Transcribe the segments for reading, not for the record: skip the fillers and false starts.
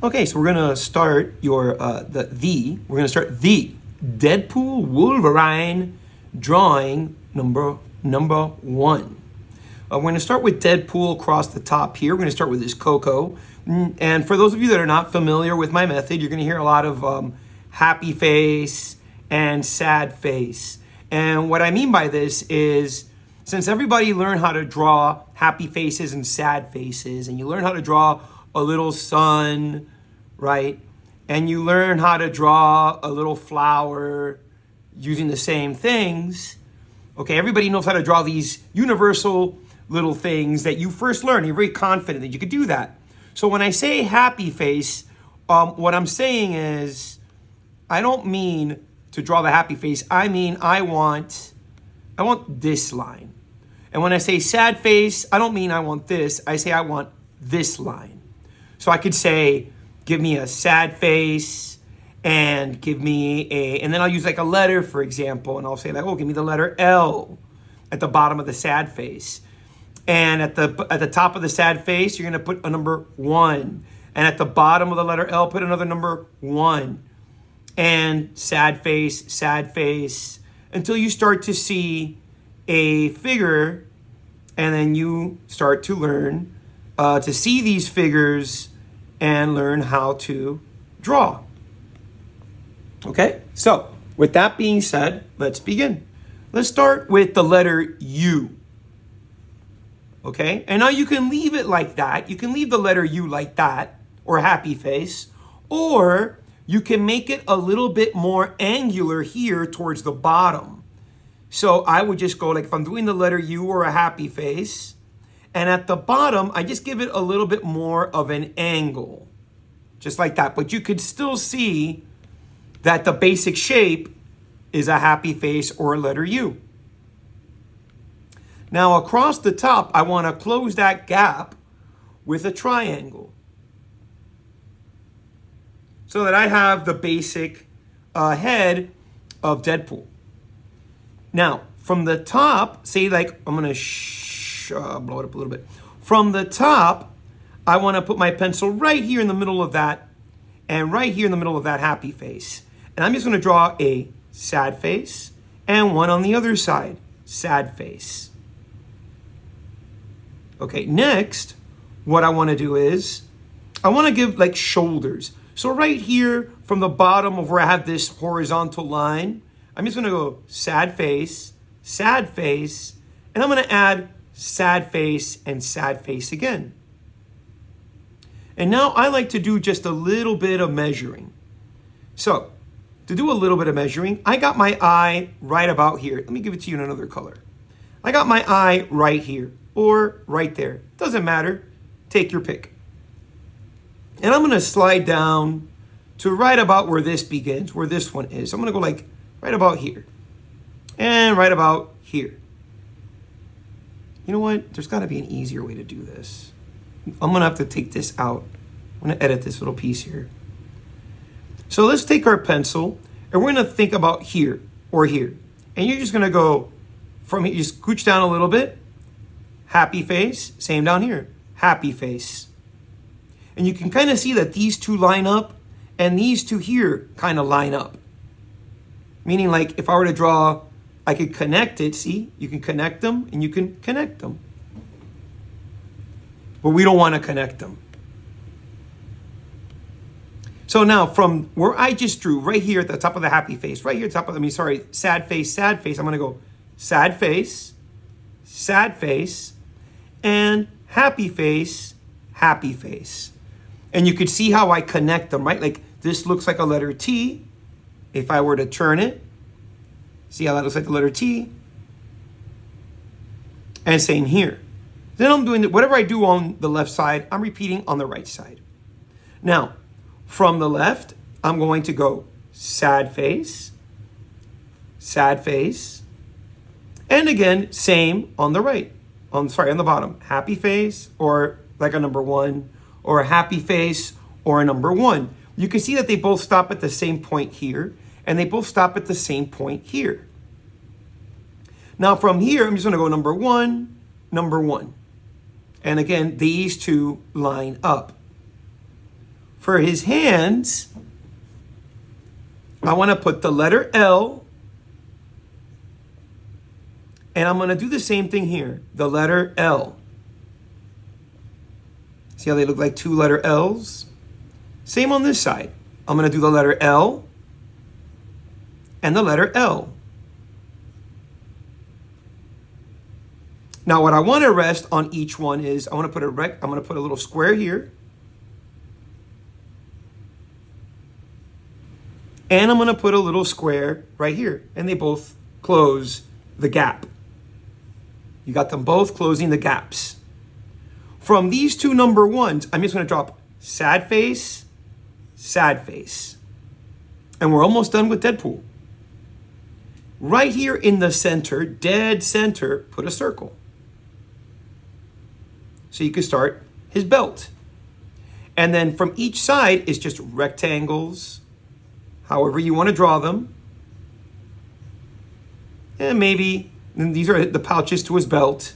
Okay, so we're gonna start we're gonna start the DeadPool Wolverine drawing number one. We're gonna start with Deadpool across the top here. We're gonna start with this Coco. And for those of you that are not familiar with my method, you're gonna hear a lot of happy face and sad face. And what I mean by this is, since everybody learned how to draw happy faces and sad faces, and you learn how to draw a little sun, right? And you learn how to draw a little flower using the same things. Okay, everybody knows how to draw these universal little things that you first learn. You're very confident that you could do that. So when I say happy face, what I'm saying is, I don't mean to draw the happy face. I mean, I want this line. And when I say sad face, I don't mean I want this. I say I want this line. So I could say, give me a sad face and give me and then I'll use like a letter, for example, and I'll say like, oh, give me the letter L at the bottom of the sad face. And at the top of the sad face, you're gonna put a number 1. And at the bottom of the letter L, put another number 1. And sad face, until you start to see a figure, and then you start to learn to see these figures and learn how to draw. Okay, so with that being said, let's begin. Let's start with the letter U. Okay, and now you can leave it like that. You can leave the letter U like that, or happy face, or you can make it a little bit more angular here towards the bottom. So I would just go like, if I'm doing the letter U or a happy face, and at the bottom, I just give it a little bit more of an angle, just like that. But you could still see that the basic shape is a happy face or a letter U. Now across the top, I want to close that gap with a triangle, so that I have the basic head of Deadpool. Now, from the top, say like, I'm gonna blow it up a little bit. From the top, I wanna put my pencil right here in the middle of that, and right here in the middle of that happy face. And I'm just gonna draw a sad face, and one on the other side, sad face. Okay, next, what I wanna do is, I wanna give like shoulders. So right here, from the bottom of where I have this horizontal line, I'm just gonna go sad face, and I'm gonna add sad face and sad face again. And now I like to do just a little bit of measuring. So, to do a little bit of measuring, I got my eye right about here. Let me give it to you in another color. I got my eye right here, or right there. Doesn't matter, take your pick. And I'm gonna slide down to right about where this begins, where this one is. I'm gonna go like right about here, and right about here. You know what? There's gotta be an easier way to do this. I'm gonna have to take this out. I'm gonna edit this little piece here. So let's take our pencil, and we're gonna think about here, or here. And you're just gonna go from here, just scooch down a little bit, happy face, same down here, happy face. And you can kind of see that these two line up, and these two here kind of line up. Meaning like if I were to draw, I could connect it, see? You can connect them and you can connect them. But we don't want to connect them. So now from where I just drew, right here at the top of the happy face, right here at the top of, sad face, I'm going to go sad face, and happy face, happy face. And you could see how I connect them, right? Like this looks like a letter T. If I were to turn it, see how that looks like the letter T? And same here. Then I'm doing whatever I do on the left side, I'm repeating on the right side. Now, from the left, I'm going to go sad face, and again, same on the right. On the bottom, happy face, or like a number 1, or a happy face, or a number 1. You can see that they both stop at the same point here, and they both stop at the same point here. Now from here, I'm just gonna go number 1, number 1. And again, these two line up. for his hands, I want to put the letter L, and I'm going to do the same thing here, the letter L. See how they look like two letter L's? Same on this side. I'm going to do the letter L and the letter L. Now what I want to rest on each one is I'm going to put a little square here. And I'm going to put a little square right here. And they both close the gap. You got them both closing the gaps. From these two number ones, I'm just going to drop sad face, sad face. And we're almost done with DeadPool. Right here in the center, dead center, put a circle. So you can start his belt. And then from each side is just rectangles, however you want to draw them. And maybe, and these are the pouches to his belt.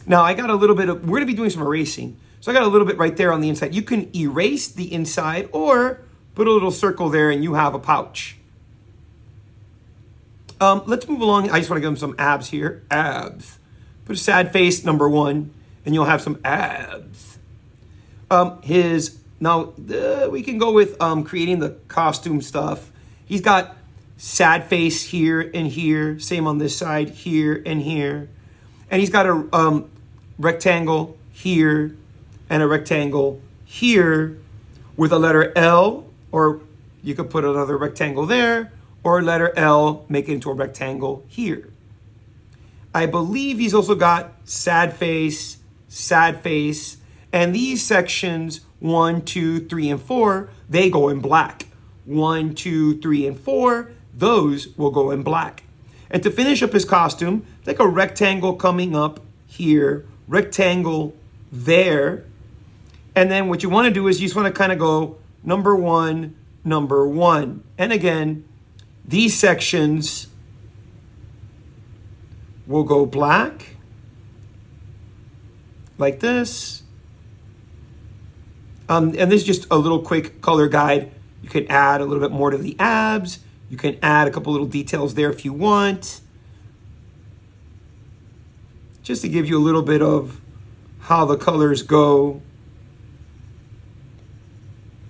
Now I got a little bit of, we're going to be doing some erasing. So I got a little bit right there on the inside. You can erase the inside or put a little circle there and you have a pouch. Let's move along. I just want to give him some abs here. Abs. Put a sad face, number one, and you'll have some abs. We can go with creating the costume stuff. He's got sad face here and here. Same on this side, here and here. And he's got a rectangle here and a rectangle here with a letter L, or you could put another rectangle there, or letter L, make it into a rectangle here. I believe he's also got sad face, and these sections 1, 2, 3, and 4, they go in black. 1, 2, 3, and 4, those will go in black. And to finish up his costume, like a rectangle coming up here, rectangle there. And then what you want to do is you just want to kind of go number one. And again, these sections will go black, like this. And this is just a little quick color guide. You can add a little bit more to the abs. You can add a couple little details there if you want. Just to give you a little bit of how the colors go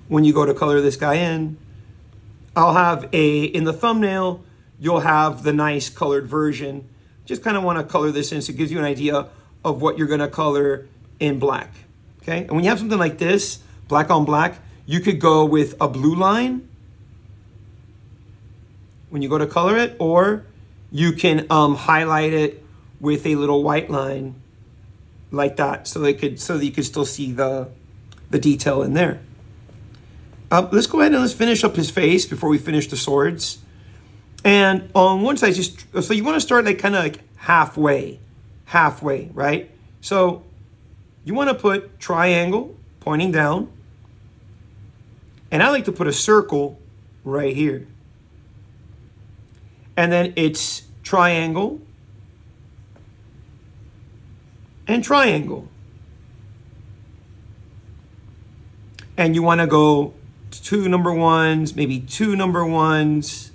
when you go to color this guy in. I'll have in the thumbnail, you'll have the nice colored version. Just kind of want to color this in so it gives you an idea of what you're going to color in black. Okay, and when you have something like this, black on black, you could go with a blue line when you go to color it, or you can highlight it with a little white line like that, so that you could still see the detail in there. Let's go ahead and let's finish up his face before we finish the swords. And on one side, so you want to start like kind of like halfway, right? So you want to put triangle pointing down, and I like to put a circle right here. And then it's triangle and triangle. And you want to go 2 number ones, maybe 2 number ones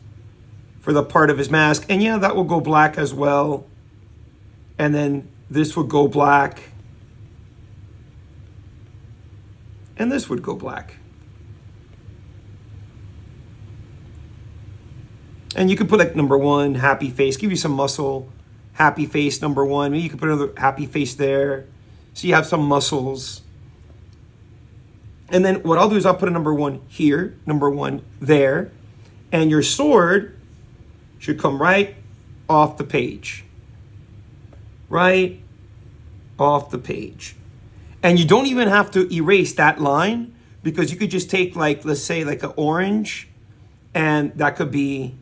for the part of his mask. And yeah, that will go black as well. And then this would go black. And this would go black. And you could put like number 1, happy face, give you some muscle, happy face, number 1. Maybe you could put another happy face there. So you have some muscles. And then what I'll do is I'll put a number 1 here, number 1 there. And your sword should come right off the page. Right off the page. And you don't even have to erase that line, because you could just take like, let's say like an orange, and that could be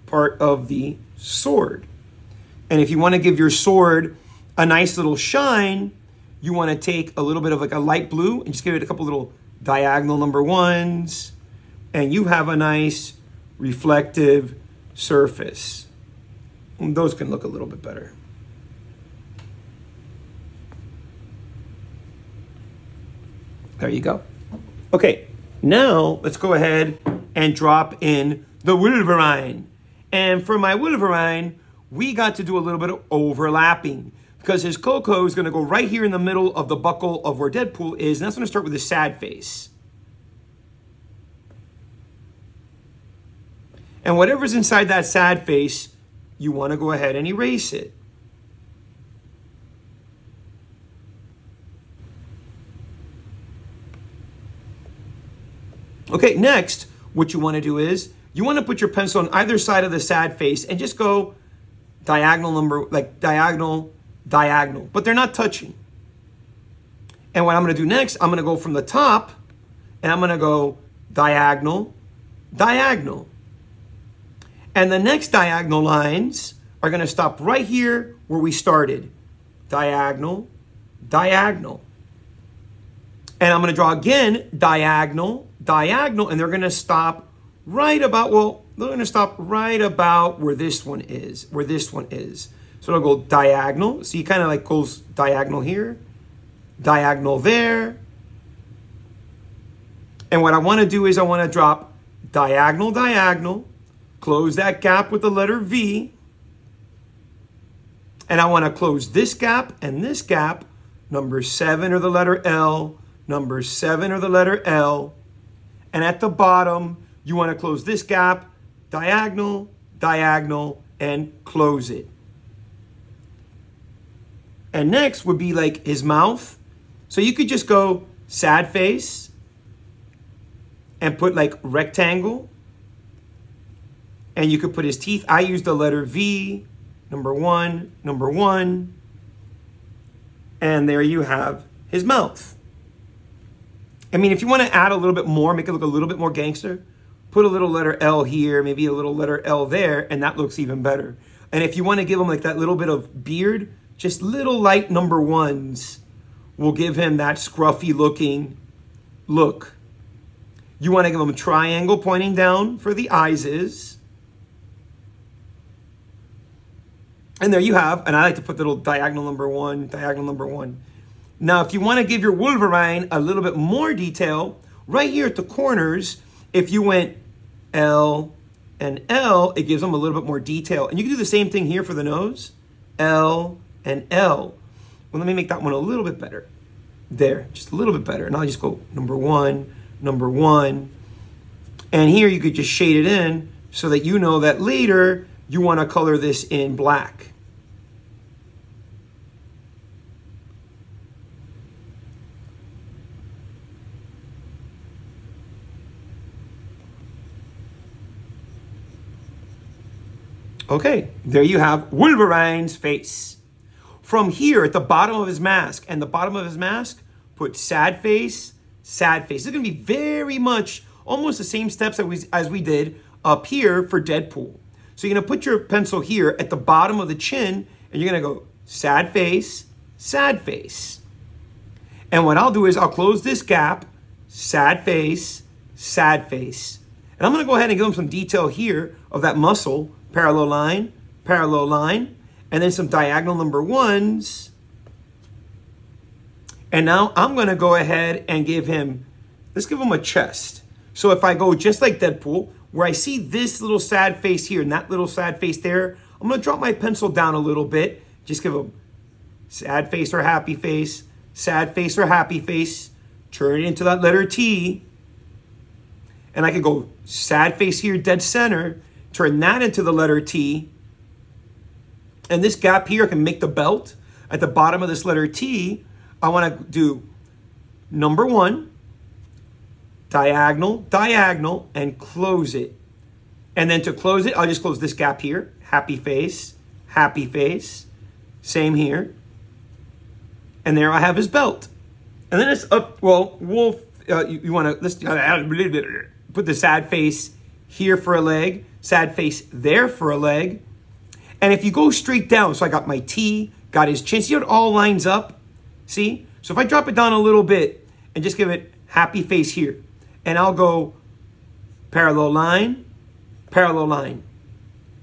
part of the sword. And if you want to give your sword a nice little shine, you want to take a little bit of like a light blue and just give it a couple little diagonal number 1s, and you have a nice reflective surface. And those can look a little bit better. There you go. Okay, now let's go ahead and drop in the Wolverine. And for my Wolverine, we got to do a little bit of overlapping because his Coco is going to go right here in the middle of the buckle of where DeadPool is, and that's going to start with his sad face. And whatever's inside that sad face, you want to go ahead and erase it. Okay, next, what you want to do is you want to put your pencil on either side of the sad face and just go diagonal number, like diagonal, diagonal, but they're not touching. And what I'm going to do next, I'm going to go from the top and I'm going to go diagonal, diagonal. And the next diagonal lines are going to stop right here where we started. Diagonal, diagonal. And I'm going to draw again, diagonal, diagonal, and they're going to stop right about, well, they're going to stop right about where this one is, where this one is. So it'll go diagonal. So you kind of like goes diagonal here, diagonal there. And what I want to do is I want to drop diagonal, diagonal, close that gap with the letter V. And I want to close this gap and this gap, number 7 or the letter L, number 7 or the letter L. And at the bottom, you want to close this gap, diagonal, diagonal, and close it. And next would be like his mouth. So you could just go sad face and put like rectangle. And you could put his teeth. I used the letter V, number 1, number 1. And there you have his mouth. I mean, if you want to add a little bit more, make it look a little bit more gangster, put a little letter L here, maybe a little letter L there, and that looks even better. And if you want to give him like that little bit of beard, just little light number 1s will give him that scruffy looking look. You want to give him a triangle pointing down for the eyes is. And there you have, and I like to put the little diagonal number 1, diagonal number 1. Now, if you want to give your Wolverine a little bit more detail, right here at the corners, if you went L and L, it gives them a little bit more detail. And you can do the same thing here for the nose, L and L. Well, let me make that one a little bit better. There, just a little bit better. And I'll just go number 1, number 1. And here you could just shade it in so that you know that later you want to color this in black. Okay, there you have Wolverine's face. From here at the bottom of his mask, and the bottom of his mask, put sad face, sad face. It's going to be very much almost the same steps as we did up here for DeadPool. So you're going to put your pencil here at the bottom of the chin, and you're going to go sad face, sad face. And what I'll do is I'll close this gap, sad face, sad face. And I'm going to go ahead and give him some detail here of that muscle, parallel line, and then some diagonal number 1s. And now I'm going to go ahead and give him, let's give him a chest. So if I go just like DeadPool, where I see this little sad face here and that little sad face there, I'm going to drop my pencil down a little bit. Just give him sad face or happy face, sad face or happy face, turn it into that letter T. And I can go sad face here, dead center, turn that into the letter T. And this gap here, I can make the belt. At the bottom of this letter T, I want to do number 1, diagonal, diagonal, and close it. And then to close it, I'll just close this gap here. Happy face, same here. And there I have his belt. And then it's up, well, wolf, you want to, let's put the sad face here for a leg, sad face there for a leg. And if you go straight down, so I got my T, got his chin, see how it all lines up? See? So if I drop it down a little bit and just give it happy face here, and I'll go parallel line, parallel line.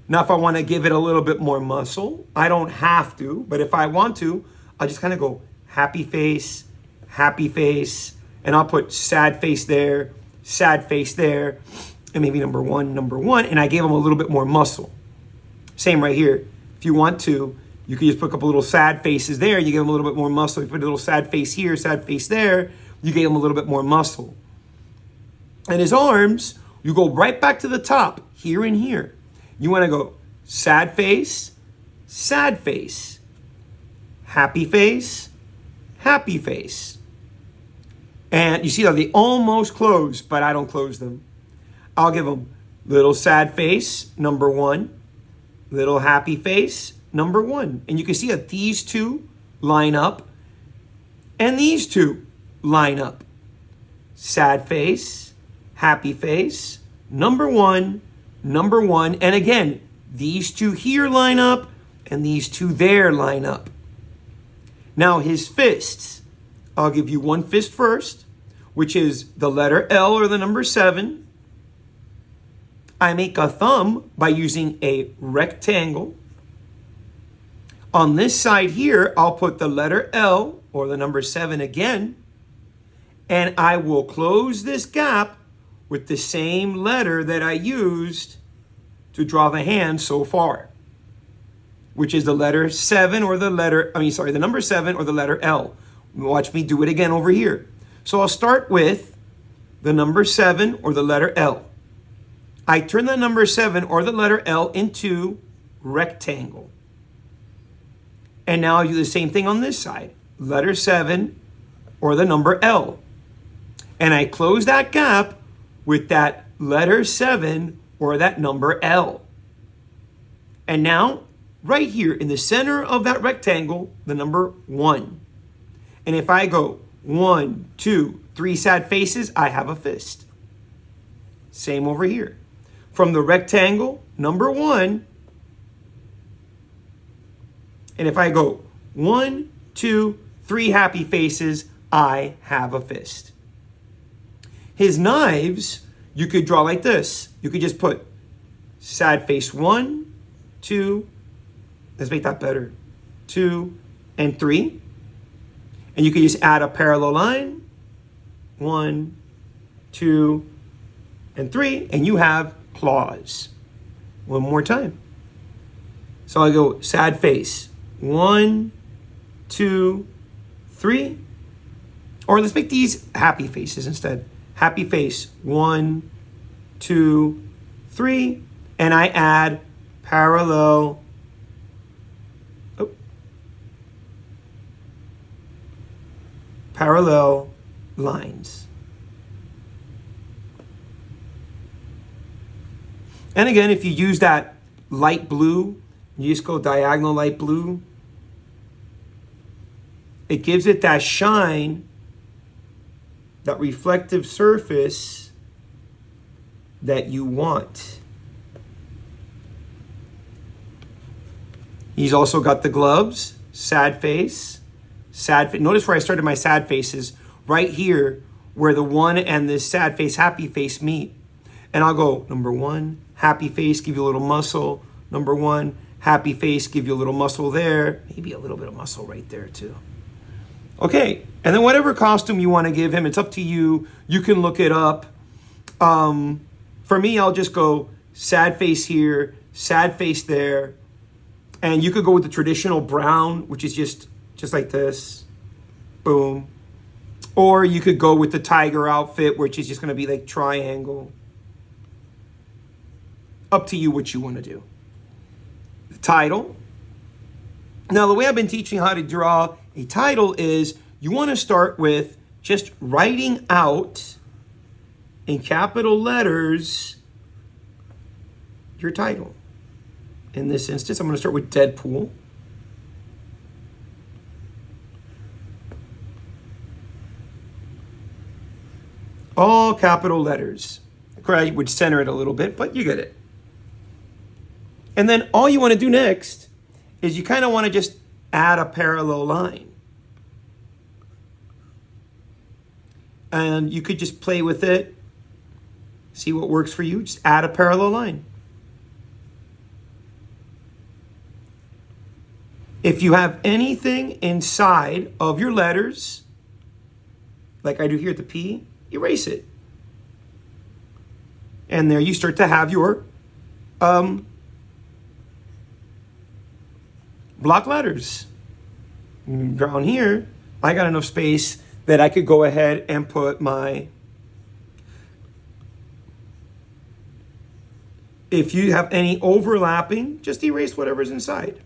Now, if I want to give it a little bit more muscle, I don't have to, but if I want to, I'll just kind of go happy face, And I'll put sad face there, and maybe number one, and I gave them a little bit more muscle. Same right here. If you want to, you can just put a couple little sad faces there, you give them a little bit more muscle. You put a little sad face here, sad face there, you gave him a little bit more muscle. And his arms, you go right back to the top, here and here. You want to go sad face, happy face, happy face. And you see how they almost close, but I don't close them. I'll give them little sad face, number one, little happy face, number one. And you can see that these two line up and these two line up. Sad face, happy face, number one. And again, these two here line up and these two there line up. Now his fists, I'll give you one fist first, which is the letter L or the number 7. I make a thumb by using a rectangle. On this side here, I'll put the letter L or the number 7 again, and I will close this gap with the same letter that I used to draw the hand so far, which is the letter 7 or the number 7 or the letter L. Watch me do it again over here. So I'll start with the number 7 or the letter L. I turn the number 7 or the letter L into rectangle. And now I'll do the same thing on this side. Letter 7 or the number L. And I close that gap with that letter 7 or that number L. And now, right here in the center of that rectangle, the number 1. And if I go 1, 2, 3 sad faces, I have a fist. Same over here. From the rectangle, number 1. And if I go 1, 2, 3 happy faces, I have a fist. His knives, you could draw like this. You could just put sad face 1, 2, let's make that better, 2, and 3. And you could just add a parallel line, 1, 2, and 3, and you have claws. One more time. So I go sad face, 1, 2, 3. Or let's make these happy faces instead. Happy face, 1, 2, 3. And I add parallel lines. And again, if you use that light blue, you just go diagonal light blue, it gives it that shine, that reflective surface that you want. He's also got the gloves, sad face. Notice where I started my sad faces, right here where the 1 and this sad face, happy face meet. And I'll go number 1, happy face, give you a little muscle. Number 1, happy face, give you a little muscle there. Maybe a little bit of muscle right there too. Okay, and then whatever costume you want to give him, it's up to you. You can look it up. For me, I'll just go sad face here, sad face there. And you could go with the traditional brown, which is just like this. Boom. Or you could go with the tiger outfit, which is just going to be like triangle. Up to you what you want to do. The title. Now, the way I've been teaching how to draw a title is you want to start with just writing out in capital letters your title. In this instance, I'm going to start with DeadPool. All capital letters. I would center it a little bit, but you get it. And then all you want to do next is you kind of want to just add a parallel line. And you could just play with it, see what works for you. Just add a parallel line. If you have anything inside of your letters, like I do here at the P, erase it. And there you start to have your block letters. Down here, I got enough space that I could go ahead and put my... If you have any overlapping, just erase whatever's inside.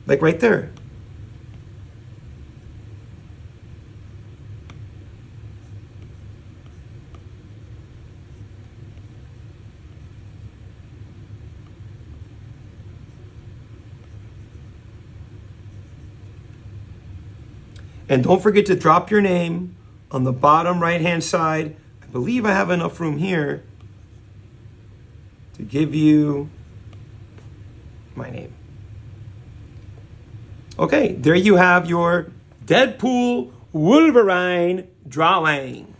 Like right there. And don't forget to drop your name on the bottom right-hand side. I believe I have enough room here to give you my name. Okay, there you have your DeadPool Wolverine drawing.